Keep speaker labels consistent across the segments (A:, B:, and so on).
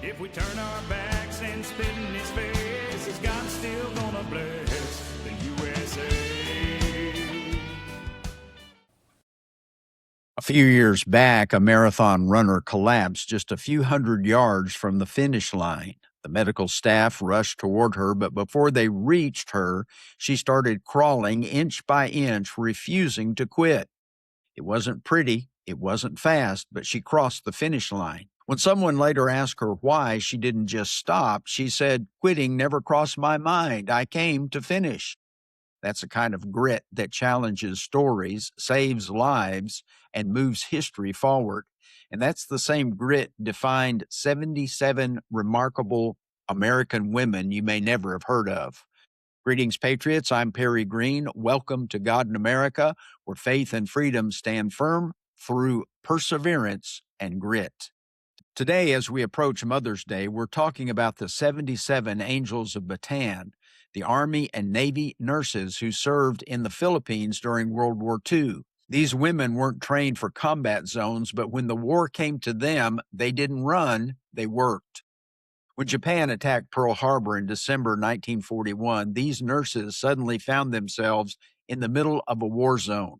A: If we turn our backs and spit in his face, is God still gonna bless the USA?
B: A few years back, a marathon runner collapsed just a few hundred yards from the finish line. The medical staff rushed toward her, but before they reached her, she started crawling inch by inch, refusing to quit. It wasn't pretty, it wasn't fast, but she crossed the finish line. When someone later asked her why she didn't just stop, she said, "Quitting never crossed my mind. I came to finish." That's a kind of grit that challenges stories, saves lives, and moves history forward. And that's the same grit defined 77 remarkable American women you may never have heard of. Greetings, Patriots. I'm Perry Greene. Welcome to God in America, where faith and freedom stand firm through perseverance and grit. Today, as we approach Mother's Day, we're talking about the 77 Angels of Bataan, the Army and Navy nurses who served in the Philippines during World War II. These women weren't trained for combat zones, but when the war came to them, they didn't run, they worked. When Japan attacked Pearl Harbor in December 1941, these nurses suddenly found themselves in the middle of a war zone.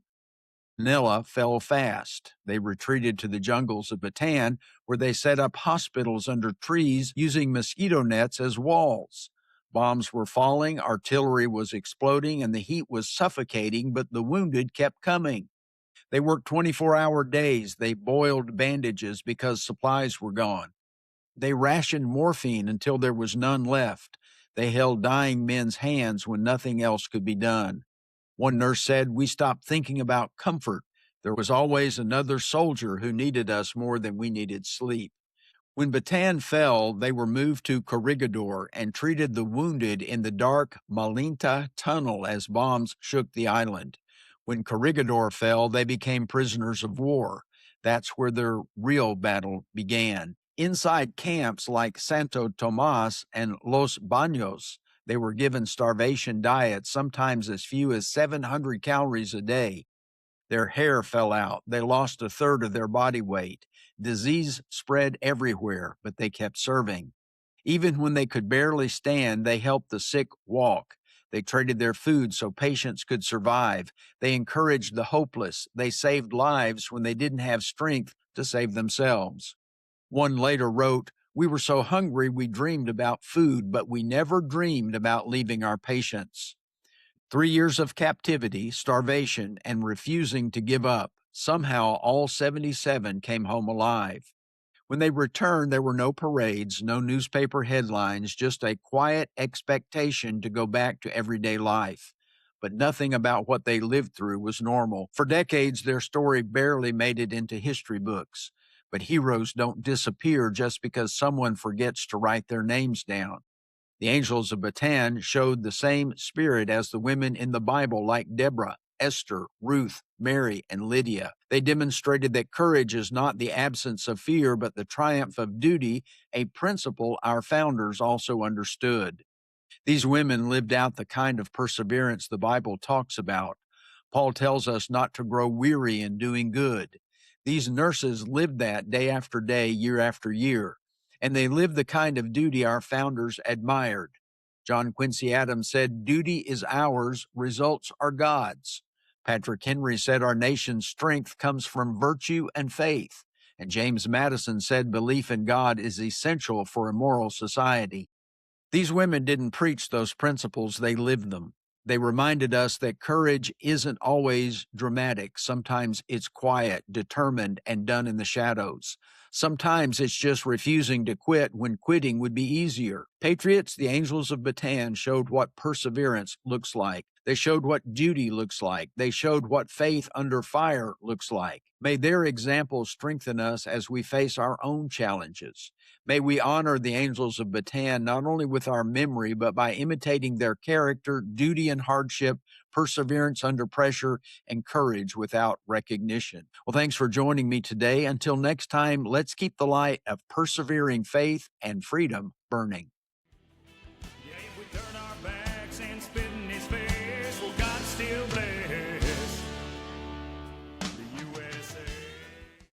B: Manila fell fast. They retreated to the jungles of Bataan, where they set up hospitals under trees using mosquito nets as walls. Bombs were falling, artillery was exploding, and the heat was suffocating, but the wounded kept coming. They worked 24-hour days. They boiled bandages because supplies were gone. They rationed morphine until there was none left. They held dying men's hands when nothing else could be done. One nurse said, "We stopped thinking about comfort. There was always another soldier who needed us more than we needed sleep." When Bataan fell, they were moved to Corregidor and treated the wounded in the dark Malinta tunnel as bombs shook the island. When Corregidor fell, they became prisoners of war. That's where their real battle began. Inside camps like Santo Tomas and Los Baños, they were given starvation diets, sometimes as few as 700 calories a day. Their hair fell out. They lost a third of their body weight. Disease spread everywhere, but they kept serving. Even when they could barely stand, they helped the sick walk. They traded their food so patients could survive. They encouraged the hopeless. They saved lives when they didn't have strength to save themselves. One later wrote, "We were so hungry we dreamed about food, but we never dreamed about leaving our patients." 3 years of captivity, starvation, and refusing to give up. Somehow all 77 came home alive. When they returned, there were no parades, no newspaper headlines, just a quiet expectation to go back to everyday life. But nothing about what they lived through was normal. For decades, their story barely made it into history books. But heroes don't disappear just because someone forgets to write their names down. The Angels of Bataan showed the same spirit as the women in the Bible, like Deborah, Esther, Ruth, Mary, and Lydia. They demonstrated that courage is not the absence of fear, but the triumph of duty, a principle our founders also understood. These women lived out the kind of perseverance the Bible talks about. Paul tells us not to grow weary in doing good. These nurses lived that day after day, year after year, and they lived the kind of duty our founders admired. John Quincy Adams said, "Duty is ours, results are God's." Patrick Henry said, "Our nation's strength comes from virtue and faith." And James Madison said, "Belief in God is essential for a moral society." These women didn't preach those principles, they lived them. They reminded us that courage isn't always dramatic. Sometimes it's quiet, determined, and done in the shadows. Sometimes it's just refusing to quit when quitting would be easier. Patriots, the Angels of Bataan showed what perseverance looks like. They showed what duty looks like. They showed what faith under fire looks like. May their example strengthen us as we face our own challenges. May we honor the Angels of Bataan not only with our memory, but by imitating their character, duty and hardship, perseverance under pressure, and courage without recognition. Well, thanks for joining me today. Until next time, let's keep the light of persevering faith and freedom burning.